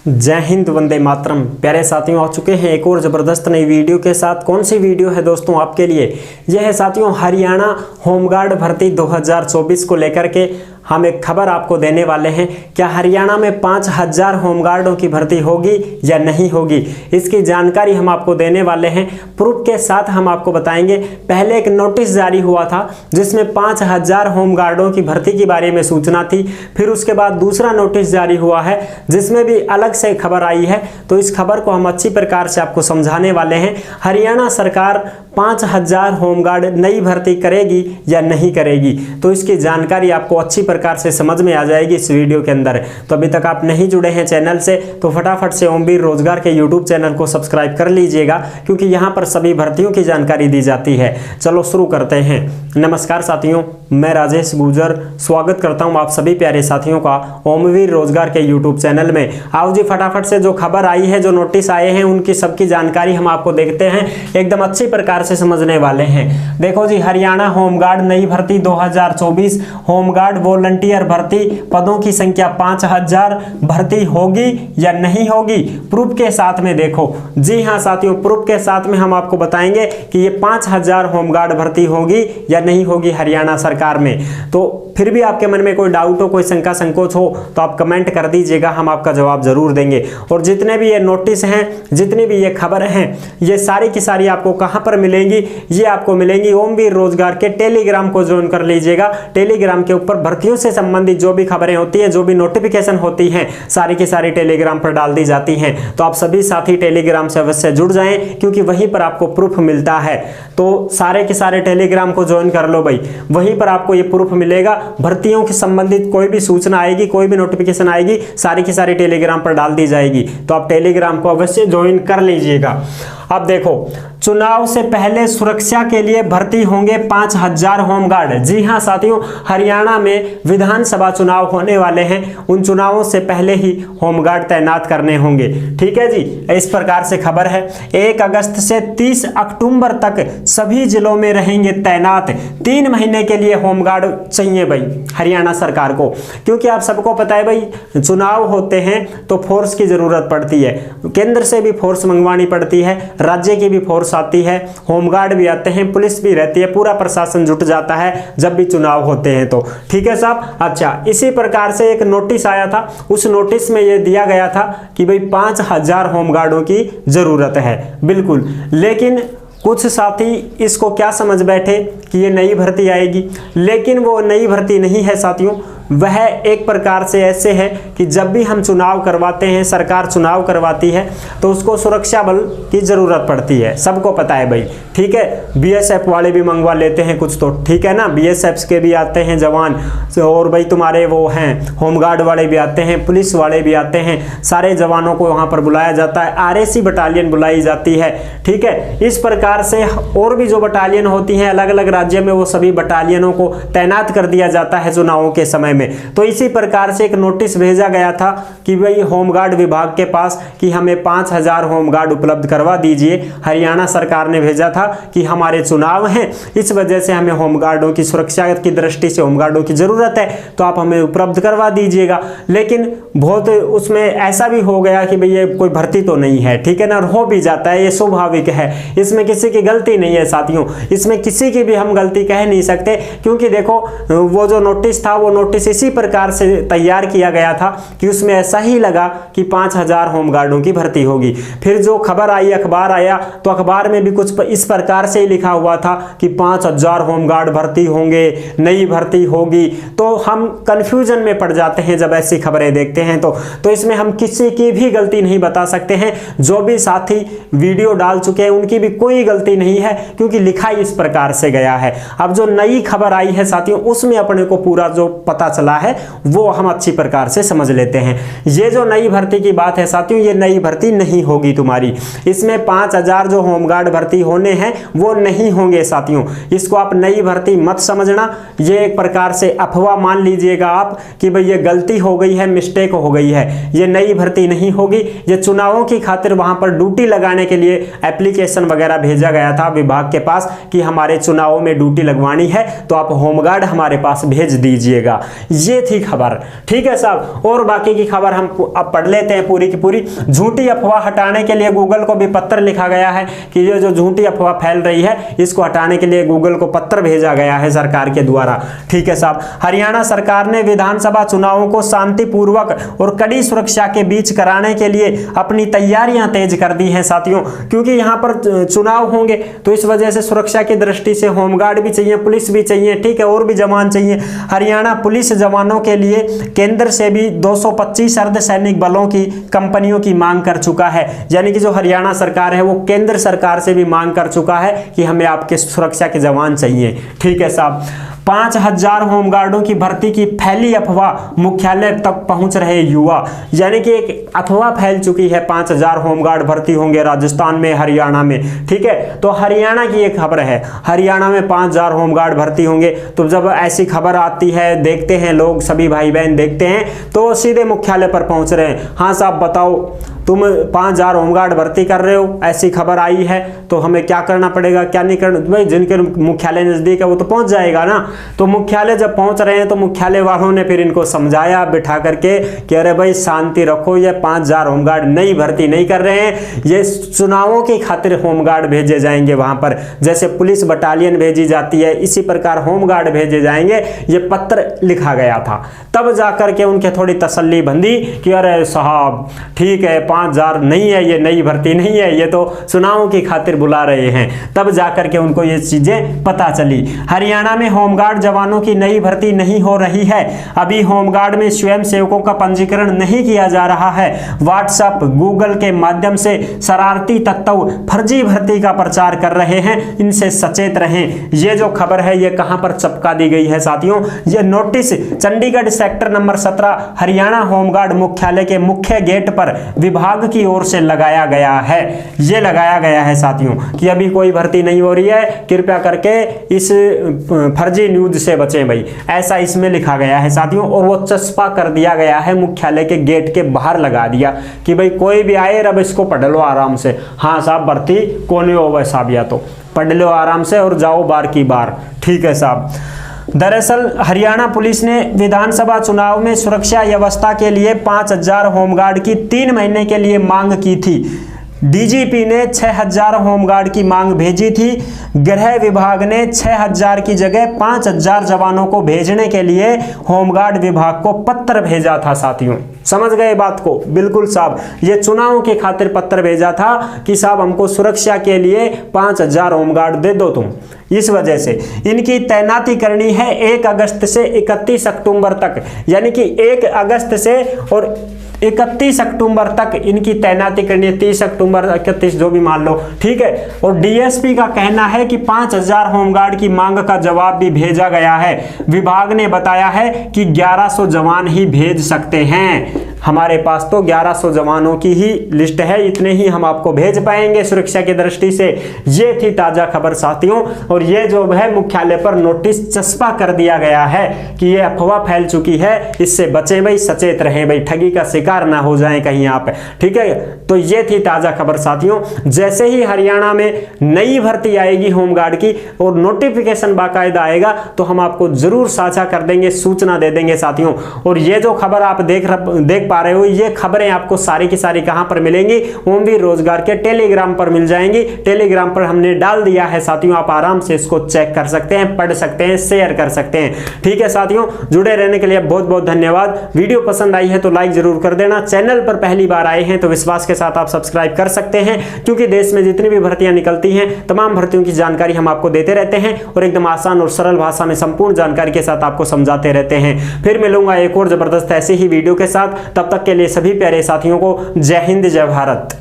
जय हिंद, वंदे मातरम। प्यारे साथियों, आ चुके हैं एक और ज़बरदस्त नई वीडियो के साथ। कौन सी वीडियो है दोस्तों आपके लिए? यह है साथियों हरियाणा होमगार्ड भर्ती 2024 को लेकर के हम एक खबर आपको देने वाले हैं। क्या हरियाणा में 5000 होमगार्डों की भर्ती होगी या नहीं होगी, इसकी जानकारी हम आपको देने वाले हैं। प्रूफ के साथ हम आपको बताएंगे। पहले एक नोटिस जारी हुआ था जिसमें 5000 होमगार्डों की भर्ती के बारे में सूचना थी। फिर उसके बाद दूसरा नोटिस जारी हुआ है जिसमें भी अलग से खबर आई है। तो इस खबर को हम अच्छी प्रकार से आपको समझाने वाले हैं। हरियाणा सरकार 5000 होमगार्ड नई भर्ती करेगी या नहीं करेगी, तो इसकी जानकारी आपको अच्छी प्रकार से समझ में आ जाएगी इस वीडियो के अंदर। तो अभी तक आप नहीं जुड़े हैं चैनल से तो फटाफट से ओमवीर रोजगार के यूट्यूब चैनल को सब्सक्राइब कर लीजिएगा, क्योंकि यहाँ पर सभी भर्तियों की जानकारी दी जाती है। चलो शुरू करते हैं। नमस्कार साथियों, मैं राजेश गुर्जर स्वागत करता हूँ आप सभी प्यारे साथियों का ओमवीर रोजगार के यूट्यूब चैनल में। आओ जी, फटाफट से जो खबर आई है, जो नोटिस आए हैं, उनकी सबकी जानकारी हम आपको देखते हैं। एकदम अच्छी प्रकार से समझने वाले हैं। देखो जी, हरियाणा होमगार्ड नई भर्ती 2024 होमगार्ड वॉलंटियर भर्ती पदों की संख्या 5000 भर्ती होगी या नहीं होगी, प्रूफ के साथ में देखो। जी हाँ साथियों, प्रूफ के साथ में हम आपको बताएंगे कि ये 5000 होमगार्ड भर्ती होगी या नहीं होगी हरियाणा सरकार में। तो फिर भी आपके मन में कोई डाउट हो, कोई शंका संकोच हो, तो आप कमेंट कर दीजिएगा, हम आपका जवाब जरूर देंगे। और जितने भी ये नोटिस हैं, जितनी भी ये खबर हैं, ये सारी की सारी आपको कहां पर मिलेंगी? ये आपको मिलेंगी ओमवीर रोजगार के टेलीग्राम को ज्वाइन कर लीजिएगा। टेलीग्राम के ऊपर भर्तियों से संबंधित जो भी खबरें होती हैं, जो भी नोटिफिकेशन होती हैं, सारी की सारी टेलीग्राम पर डाल दी जाती हैं। तो आप सभी साथी टेलीग्राम से अवश्य जुड़ जाएं, क्योंकि वहीं पर आपको प्रूफ मिलता है। तो सारे के सारे टेलीग्राम को ज्वाइन कर लो भाई, वहीं पर आपको ये प्रूफ मिलेगा। भर्तियों के संबंधित कोई भी सूचना आएगी, कोई भी नोटिफिकेशन आएगी, सारी की सारी टेलीग्राम पर डाल दी जाएगी। तो आप टेलीग्राम को अवश्य ज्वाइन कर लीजिएगा। अब देखो, चुनाव से पहले सुरक्षा के लिए भर्ती होंगे 5000 होमगार्ड। जी हां साथियों, हरियाणा में विधानसभा चुनाव होने वाले हैं। उन चुनावों से पहले ही होमगार्ड तैनात करने होंगे। ठीक है जी, इस प्रकार से खबर है। 1 अगस्त से 30 अक्टूबर तक सभी जिलों में रहेंगे तैनात। 3 महीने के लिए होमगार्ड चाहिए भाई हरियाणा सरकार को, क्योंकि आप सबको पता है भाई, चुनाव होते हैं तो फोर्स की जरूरत पड़ती है। केंद्र से भी फोर्स मंगवानी पड़ती है, राज्य की भी फोर्स आती है, होमगार्ड भी आते हैं, पुलिस भी रहती है, पूरा प्रशासन जुट जाता है जब भी चुनाव होते हैं। तो ठीक है साहब। अच्छा, इसी प्रकार से एक नोटिस आया था। उस नोटिस में यह दिया गया था कि भाई 5000 होमगार्डों की जरूरत है, बिल्कुल। लेकिन कुछ साथी इसको क्या समझ बैठे कि ये नई भर्ती आएगी, लेकिन वो नई भर्ती नहीं है साथियों। वह एक प्रकार से ऐसे है कि जब भी हम चुनाव करवाते हैं, सरकार चुनाव करवाती है, तो उसको सुरक्षा बल की जरूरत पड़ती है, सबको पता है भाई। ठीक है, बीएसएफ वाले भी मंगवा लेते हैं कुछ, तो ठीक है ना, बीएसएफ के भी आते हैं जवान, और भाई तुम्हारे वो हैं होमगार्ड वाले भी आते हैं, पुलिस वाले भी आते हैं। सारे जवानों को वहाँ पर बुलाया जाता है, आरएसी बटालियन बुलाई जाती है। ठीक है, इस प्रकार से और भी जो बटालियन होती हैं अलग अलग राज्य में, वो सभी बटालियनों को तैनात कर दिया जाता है चुनावों के समय में। तो इसी प्रकार से एक नोटिस भेजा गया था कि भाई होमगार्ड विभाग के पास कि हमें 5000 होमगार्ड उपलब्ध करवा दीजिए। हरियाणा सरकार ने भेजा था कि हमारे चुनाव हैं, इस वजह से हमें होमगार्डों की सुरक्षा की दृष्टि से होमगार्डों की जरूरत है, तो आप हमें उपलब्ध करवा दीजिएगा। लेकिन बहुत उसमें ऐसा भी हो गया कि भाई ये कोई भर्ती तो नहीं है, ठीक है ना, हो भी जाता है, ये स्वाभाविक है, इसमें किसी की गलती नहीं है साथियों। इसमें किसी की भी हम गलती कह नहीं सकते, क्योंकि देखो वो जो नोटिस था, वो नोटिस इसी प्रकार से तैयार किया गया था कि उसमें ऐसा ही लगा कि 5000 होमगार्डों की भर्ती होगी। फिर जो खबर आई, अखबार आया, तो अखबार में भी कुछ इस प्रकार से ही लिखा हुआ था कि 5000 होमगार्ड भर्ती होंगे, नई भर्ती होगी। तो हम कंफ्यूजन में पड़ जाते हैं जब ऐसी खबरें देखते हैं। तो इसमें हम किसी की भी गलती नहीं बता सकते हैं। जो भी साथी वीडियो डाल चुके हैं उनकी भी कोई गलती नहीं है, क्योंकि लिखा इस प्रकार से गया है। अब जो नई खबर आई है साथियों, उसमें अपने को पूरा जो पता चला है वो हम अच्छी प्रकार से समझ लेते हैं। ये जो नई भर्ती की बात है साथियों, ये नई भर्ती नहीं होगी तुम्हारी। इसमें 5000 जो होमगार्ड भर्ती होने हैं वो नहीं होंगे साथियों। इसको आप नई भर्ती मत समझना, ये एक प्रकार से अफवाह मान लीजिएगा आप कि भाई ये गलती हो गई है, मिस्टेक हो गई है। ये नई भर्ती नहीं होगी। ये चुनावों की खातिर वहां पर ड्यूटी लगाने के लिए एप्लीकेशन वगैरह भेजा गया था विभाग के पास कि हमारे चुनावों में ड्यूटी लगवानी है, तो आप होमगार्ड हमारे पास भेज दीजिएगा। ये थी खबर। ठीक है साहब, और बाकी की खबर हम अब पढ़ लेते हैं पूरी की पूरी। झूठी अफवाह हटाने के लिए गूगल को भी पत्र लिखा गया है कि ये जो झूठी अफवाह फैल रही है इसको हटाने के लिए गूगल को पत्र भेजा गया है सरकार के द्वारा। ठीक है साहब, हरियाणा सरकार ने विधानसभा चुनावों को शांतिपूर्वक और कड़ी सुरक्षा के बीच कराने के लिए अपनी तैयारियां तेज कर दी हैं साथियों, क्योंकि यहां पर चुनाव होंगे तो इस वजह से सुरक्षा की दृष्टि से होमगार्ड भी चाहिए, पुलिस भी चाहिए, ठीक है, और भी जवान चाहिए। हरियाणा पुलिस जवानों के लिए केंद्र से भी 225 अर्धसैनिक बलों की कंपनियों की मांग कर चुका है। यानी कि जो हरियाणा सरकार है वो केंद्र सरकार से भी मांग कर चुका है कि हमें आपके सुरक्षा के जवान चाहिए। ठीक है साहब, 5000 होमगार्डों की भर्ती की फैली अफवाह, मुख्यालय तक पहुंच रहे युवा। यानी कि एक अफवाह फैल चुकी है, 5000 होमगार्ड भर्ती होंगे राजस्थान में, हरियाणा में। ठीक है, तो हरियाणा की एक खबर है, हरियाणा में 5000 होमगार्ड भर्ती होंगे। तो जब ऐसी खबर आती है, देखते हैं लोग, सभी भाई बहन देखते हैं, तो सीधे मुख्यालय पर पहुंच रहे हैं। हाँ साहब बताओ, तुम 5000 होमगार्ड भर्ती कर रहे हो, ऐसी खबर आई है, तो हमें क्या करना पड़ेगा, क्या नहीं करना। भाई जिनके मुख्यालय नजदीक है वो तो पहुंच जाएगा ना। तो मुख्यालय जब पहुंच रहे हैं तो मुख्यालय वालों ने फिर इनको समझाया बिठा करके कि अरे भाई शांति रखो, ये 5000 होमगार्ड नई भर्ती नहीं कर रहे हैं, ये चुनावों की खातिर होमगार्ड भेजे जाएंगे वहां पर। जैसे पुलिस बटालियन भेजी जाती है इसी प्रकार होमगार्ड भेजे जाएंगे, ये पत्र लिखा गया था। तब जाकर के उनके थोड़ी तसल्ली बंधी कि अरे साहब ठीक है, 5000 नहीं है, ये नई भर्ती नहीं है, ये तो चुनावों की खातिर बुला रहे हैं। तब जाकर के उनको ये चीजें पता चली। हरियाणा में होमगार्ड जवानों की नई भर्ती नहीं हो रही है। अभी होमगार्ड में स्वयं सेवकों का पंजीकरण नहीं किया जा रहा है। व्हाट्सएप, गूगल के माध्यम से शरारती तत्व फर्जी भर्ती का प्रचार कर रहे हैं, इनसे सचेत रहें। ये जो खबर है ये कहां पर चिपका दी गई है साथियों, ये notice Chandigarh sector number 17 Haryana home guard मुख्यालय के मुख्य गेट पर विभाग की ओर से लगाया गया है। ये लगाया गया है साथियों कि अभी कोई भर्ती नहीं हो रही है, कृपया करके इस फर्जी न्यूज से बचें भाई, ऐसा इसमें लिखा गया है साथियों। और वो चस्पा कर दिया गया है, मुख्यालय के गेट के बाहर लगा दिया कि भाई कोई भी आए अब इसको पढ़ लो आराम से। हाँ साहब भर्ती कौन हो वह साहब, या तो पढ़ लो आराम से और जाओ बार की बार। ठीक है साहब, दरअसल हरियाणा पुलिस ने विधानसभा चुनाव में सुरक्षा व्यवस्था के लिए 5000 होमगार्ड की 3 महीने के लिए मांग की थी। डीजीपी ने 6000 होमगार्ड की मांग भेजी थी। गृह विभाग ने 6000 की जगह 5000 जवानों को भेजने के लिए होमगार्ड विभाग को पत्र भेजा था साथियों। समझ गए बात को? बिल्कुल साहब, ये चुनावों के खातिर पत्र भेजा था कि साहब हमको सुरक्षा के लिए 5000 होमगार्ड दे दो तुम। इस वजह से इनकी तैनाती करनी है 1 अगस्त से 31 अक्टूबर तक, यानी कि 1 अगस्त से और 31 अक्टूबर तक इनकी तैनाती करनी है। 30 अक्टूबर 31 जो भी मान लो, ठीक है। और डीएसपी का कहना है कि 5000 होमगार्ड की मांग का जवाब भी भेजा गया है। विभाग ने बताया है कि 1100 जवान ही भेज सकते हैं। हमारे पास तो 1100 जवानों की ही लिस्ट है, इतने ही हम आपको भेज पाएंगे सुरक्षा की दृष्टि से। ये थी ताजा खबर साथियों, और ये जो है मुख्यालय पर नोटिस चस्पा कर दिया गया है कि ये अफवाह फैल चुकी है, इससे बचें भाई, सचेत रहें भाई, ठगी का शिकार ना हो जाएं कहीं आप। ठीक है, तो ये थी ताजा खबर साथियों। जैसे ही हरियाणा में नई भर्ती आएगी होमगार्ड की और नोटिफिकेशन बाकायदा आएगा तो हम आपको जरूर साझा कर देंगे, सूचना दे देंगे साथियों। और ये जो खबर आप देख पा रहे हो, ये खबरें आपको सारी की सारी कहां पर मिलेंगी? ओमवीर रोजगार के टेलीग्राम पर मिल जाएंगी। टेलीग्राम पर हमने डाल दिया है साथियों, आप आराम से इसको चेक कर सकते हैं, पढ़ सकते हैं, शेयर कर सकते हैं। ठीक है साथियों, जुड़े रहने के लिए बहुत बहुत धन्यवाद। वीडियो पसंद आई है तो लाइक जरूर कर देना। चैनल पर पहली बार आए हैं तो विश्वास के साथ आप सब्सक्राइब कर सकते हैं, क्योंकि देश में जितनी भी भर्तियां निकलती हैं तमाम भर्तियों की जानकारी हम आपको देते रहते हैं और एकदम आसान और सरल भाषा में संपूर्ण जानकारी के साथ आपको समझाते रहते हैं। फिर मिलूंगा एक और जबरदस्त ऐसी ही वीडियो के साथ। तब तक के लिए सभी प्यारे साथियों को जय हिंद, जय भारत।